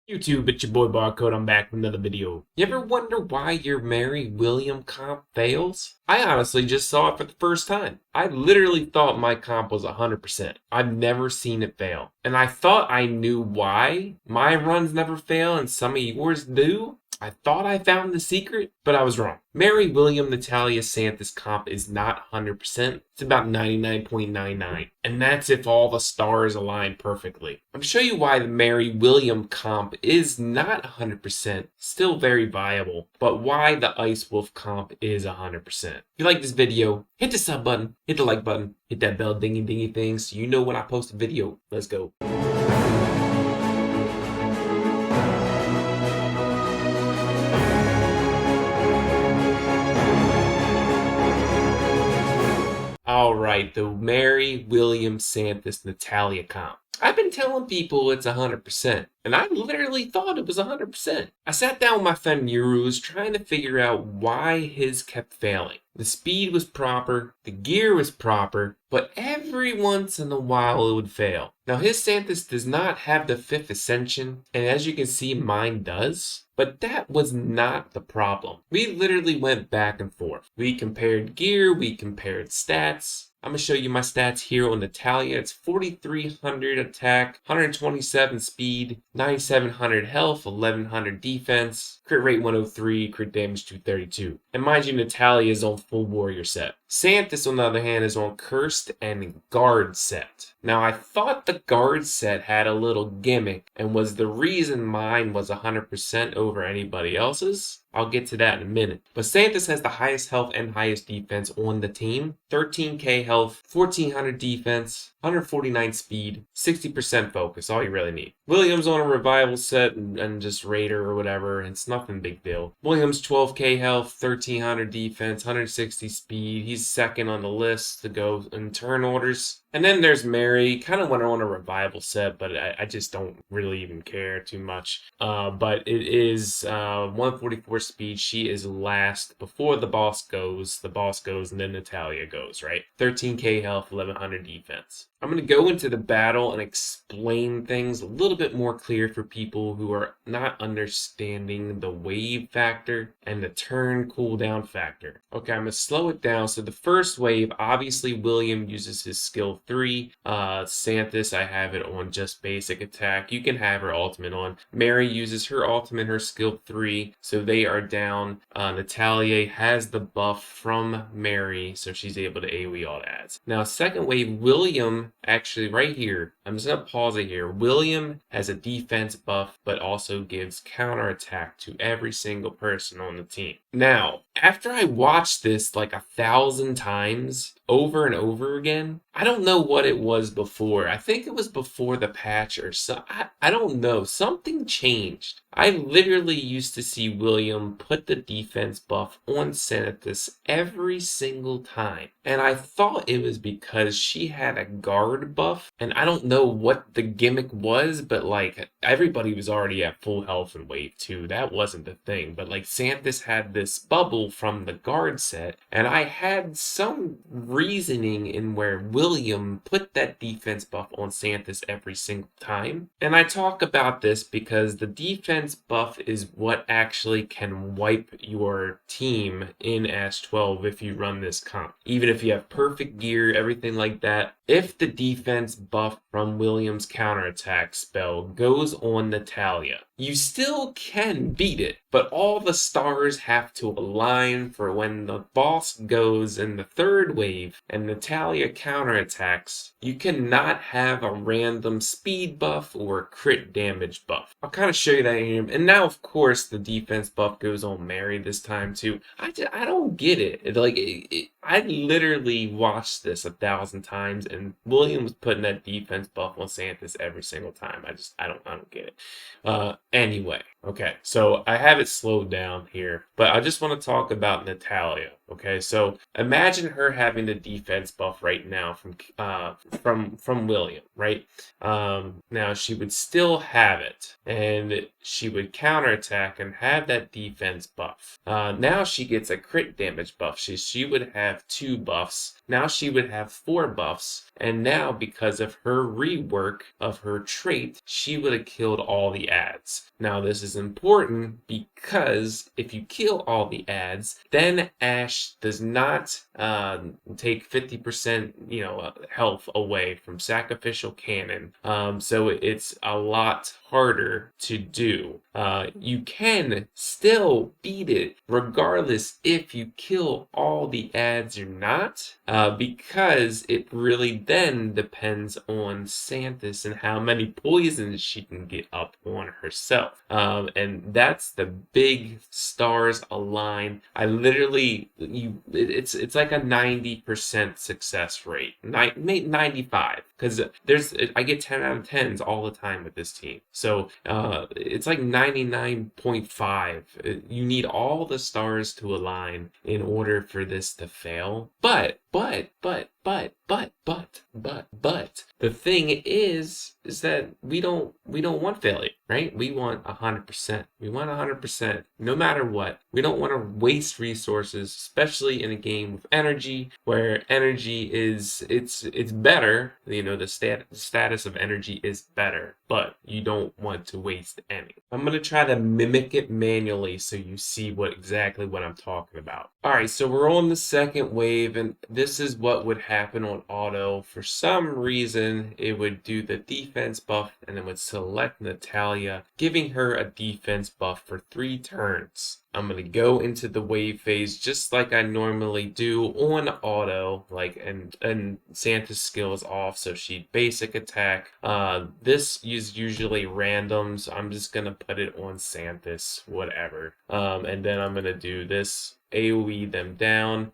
YouTube, it's your boy Barcode. I'm back with another video. You ever wonder why your Mary William comp fails? I honestly just saw it for the first time. I literally thought my comp was 100%. I've never seen it fail. And I thought I knew why my runs never fail and some of yours do. I thought I found the secret, but I was wrong. Mary William Natalia SANTIS comp is not 100%. It's about 99.99. And that's if all the stars align perfectly. I'm going to show you why the Mary William comp is not 100%, still very viable, but why the Ice Wolf comp is 100%. If you like this video, hit the sub button, hit the like button, hit that bell dingy dingy thing so you know when I post a video. Let's go. Alright, the Mary William SANTIS Natalia comp. I've been telling people it's 100%, and I literally thought it was 100%. I sat down with my friend Euros trying to figure out why his kept failing. The speed was proper, the gear was proper, but every once in a while it would fail. Now his SANTIS does not have the 5th Ascension, and as you can see mine does. But that was not the problem. We literally went back and forth. We compared gear, we compared stats. I'm going to show you my stats here on Natalia. It's 4,300 attack, 127 speed, 9,700 health, 1,100 defense, crit rate 103, crit damage 232. And mind you, Natalia is on full warrior set. SANTIS, on the other hand, is on cursed and guard set. Now, I thought the guard set had a little gimmick and was the reason mine was 100% over anybody else's. I'll get to that in a minute. But SANTIS has the highest health and highest defense on the team. 13k health, 1400 defense, 149 speed, 60% focus, all you really need. Williams on a revival set and just Raider or whatever, and it's nothing big deal. Williams 12k health, 1300 defense, 160 speed. He's second on the list to go in turn orders. And then there's Mary, kind of went on a revival set, but I just don't really even care too much. But it is 144 speed. She is last before the boss goes, and then Natalia goes, right? 13k health, 1100 defense. I'm going to go into the battle and explain things a little bit more clear for people who are not understanding the wave factor and the turn cooldown factor. Okay, I'm going to slow it down. So the first wave, obviously William uses his skill 3. SANTIS, I have it on just basic attack. You can have her ultimate on. Mary uses her ultimate, her skill 3. So they are down. Natalia has the buff from Mary, so she's able to AoE all ads. Now, second wave, William, actually right here, I'm just going to pause it here. William has a defense buff, but also gives counterattack to every single person on the team. Now, after I watched this like 1,000 times, over and over again, I don't know what it was before. I think it was before the patch or so. I don't know. Something changed. I literally used to see William put the defense buff on SANTIS every single time. And I thought it was because she had a guard buff. And I don't know what the gimmick was, but like everybody was already at full health in wave 2. That wasn't the thing. But like SANTIS had this bubble from the guard set. And I had some reasoning in where William put that defense buff on SANTIS every single time. And I talk about this because the defense buff is what actually can wipe your team in Ash 12 if you run this comp. Even if you have perfect gear, everything like that. If the defense buff from William's counterattack spell goes on Natalia, you still can beat it, but all the stars have to align for when the boss goes in the third wave and Natalia counterattacks. You cannot have a random speed buff or a crit damage buff. I'll kind of show you that here. And now, of course, the defense buff goes on Mary this time too. I don't get it. I literally watched this 1,000 times, and William was putting that defense buff on SANTIS every single time. I don't get it. Anyway, Okay, so I have it slowed down here, but I just want to talk about Natalia. Okay, so imagine her having the defense buff right now from William, right? Now she would still have it, and she would counterattack and have that defense buff. Now she gets a crit damage buff. She would have 2 buffs. Now she would have 4 buffs, and now because of her rework of her trait, she would have killed all the ads. Now this is important because if you kill all the ads, then Ash does not take 50% health away from sacrificial cannon. So it's a lot harder to do. You can still beat it regardless if you kill all the ads or not, because it really then depends on SANTIS and how many poisons she can get up on herself. And that's the big stars align. I literally, it's like a 90% success rate, 95, because I get 10 out of 10s all the time with this team. So it's like 99.5. You need all the stars to align in order for this to fail. But the thing is that we don't want failure, right? We want 100%. We want 100%, no matter what. We don't want to waste resources, especially in a game with energy, where energy it's better. The status of energy is better, but you don't want to waste any. I'm gonna try to mimic it manually so you see exactly what I'm talking about. All right, so we're on the second wave, and this is what would happen on auto. For some reason, it would do the defense buff and it would select Natalia, giving her a defense buff for 3 turns. I'm going to go into the wave phase just like I normally do on auto, and SANTIS skill is off, so she basic attack. This is usually random, so I'm just going to put it on SANTIS, whatever. And then I'm going to do this, AoE them down,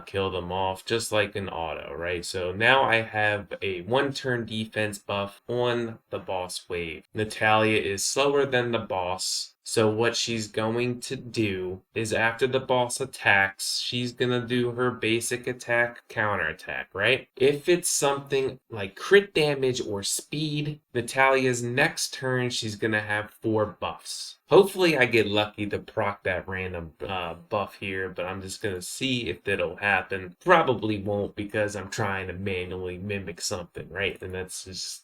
kill them off, just like an auto, right? So now I have a 1-turn defense buff on the boss wave. Natalia is slower than the boss. So what she's going to do is after the boss attacks, she's going to do her basic attack, counterattack, right? If it's something like crit damage or speed, Natalia's next turn, she's going to have 4 buffs. Hopefully I get lucky to proc that random buff here, but I'm just going to see if that'll happen. Probably won't because I'm trying to manually mimic something, right? And that's just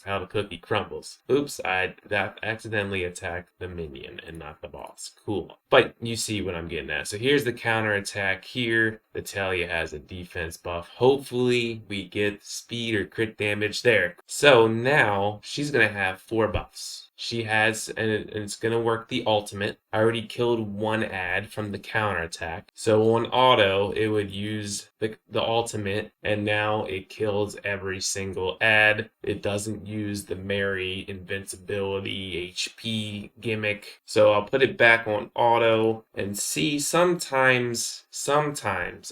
how the cookie crumbles. Oops, I accidentally attacked the minion and not the boss. Cool. But you see what I'm getting at. So here's the counterattack here. Natalia has a defense buff. Hopefully we get speed or crit damage there. So now she's going to have 4 buffs. She has, and it's going to work the ultimate. I already killed 1 ad from the counterattack. So on auto, it would use the ultimate, and now it kills every single ad. It doesn't use the Mary invincibility HP gimmick. So I'll put it back on auto and see. Sometimes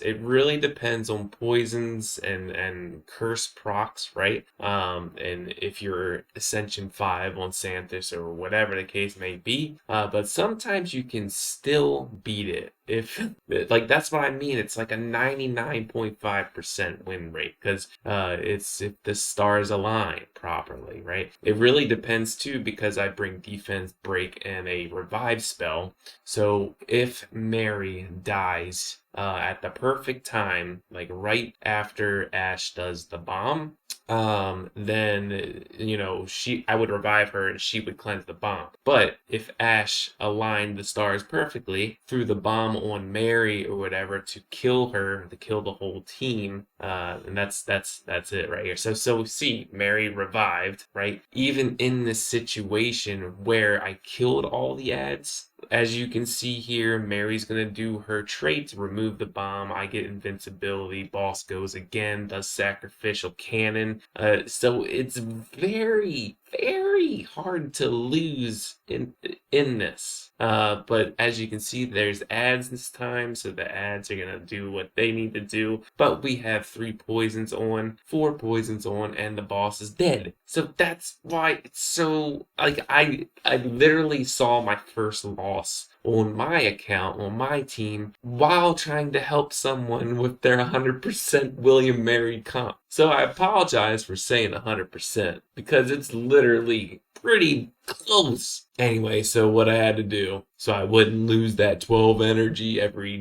it really depends on poisons and curse procs, right? And if you're Ascension 5 on SANTIS or whatever the case may be, but sometimes you can still beat it. If that's what I mean, it's like a 99.5% win rate because it's if the stars align properly, right? It really depends too because I bring defense break and a revive spell. So if Mary dies at the perfect time, like right after Ash does the bomb, then I would revive her and she would cleanse the bomb. But if Ash aligned the stars perfectly through the bomb on Mary or whatever to kill her, to kill the whole team, and that's it right here. So see, Mary revived, right? Even in this situation where I killed all the ads, as you can see here, Mary's going to do her trait to remove the bomb. I get invincibility. Boss goes again, does sacrificial cannon. So it's very, very very hard to lose in this. But as you can see, there's ads this time, so the ads are gonna do what they need to do. But we have 3 poisons on, 4 poisons on, and the boss is dead. So that's why it's so, like, I literally saw my first loss on my account, on my team, while trying to help someone with their 100% William Mary comp. So I apologize for saying 100% because it's literally pretty close. Anyway, so what I had to do, so I wouldn't lose that 12 energy every,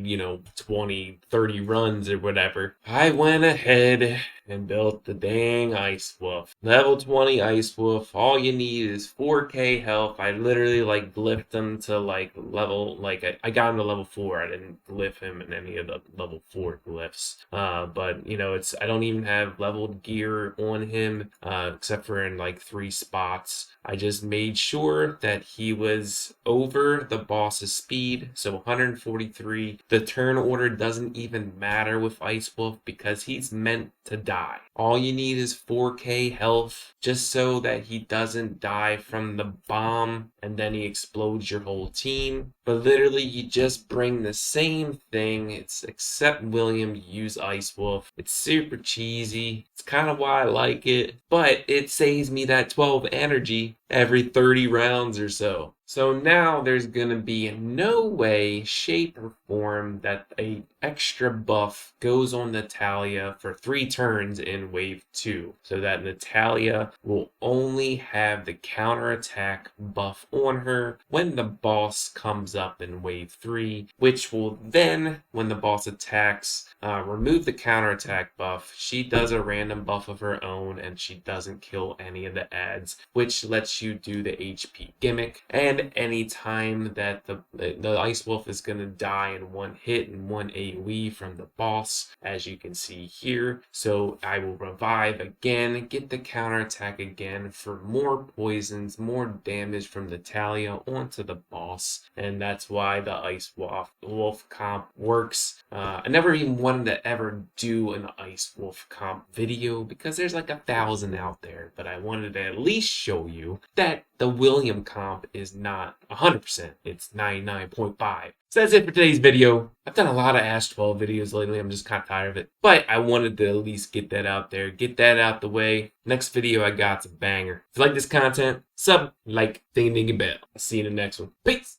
20, 30 runs or whatever, I went ahead and built the dang Ice Wolf. Level 20 Ice Wolf. All you need is 4k health. I literally lift him to level, I got him to level 4. I didn't lift him in any of the level 4 glyphs. But I don't even have leveled gear on him, except for in 3 spots. I just made sure that he was over the boss's speed, so 143. The turn order doesn't even matter with Ice Wolf because he's meant to die. All you need is 4k health just so that he doesn't die from the bomb and then he explodes your whole team. But literally you just bring the same thing, except William, you use Ice Wolf. It's super cheesy. It's kind of why I like it, but it saves me that 12 energy every 30 rounds or so. So now there's gonna be no way, shape, or form that a extra buff goes on NATHALIA for 3 turns in wave 2. So that NATHALIA will only have the counterattack buff on her when the boss comes up in wave 3, which will then, when the boss attacks, remove the counterattack buff. She does a random buff of her own and she doesn't kill any of the ads, which lets you do the HP gimmick. And any time that the Ice Wolf is going to die in 1 hit and 1 AoE from the boss, as you can see here. So I will revive again, get the counterattack again for more poisons, more damage from NATHALIA onto the boss. And that's why the Ice Wolf comp works. I never even wanted to ever do an Ice Wolf comp video because there's 1,000 out there, but I wanted to at least show you that the William comp is not 100%, it's 99.5. So that's it for today's video. I've done a lot of Ash 12 videos lately, I'm just kind of tired of it. But I wanted to at least get that out there, get that out the way. Next video I got's a banger. If you like this content, sub, like, ding ding bell. I'll see you in the next one. Peace!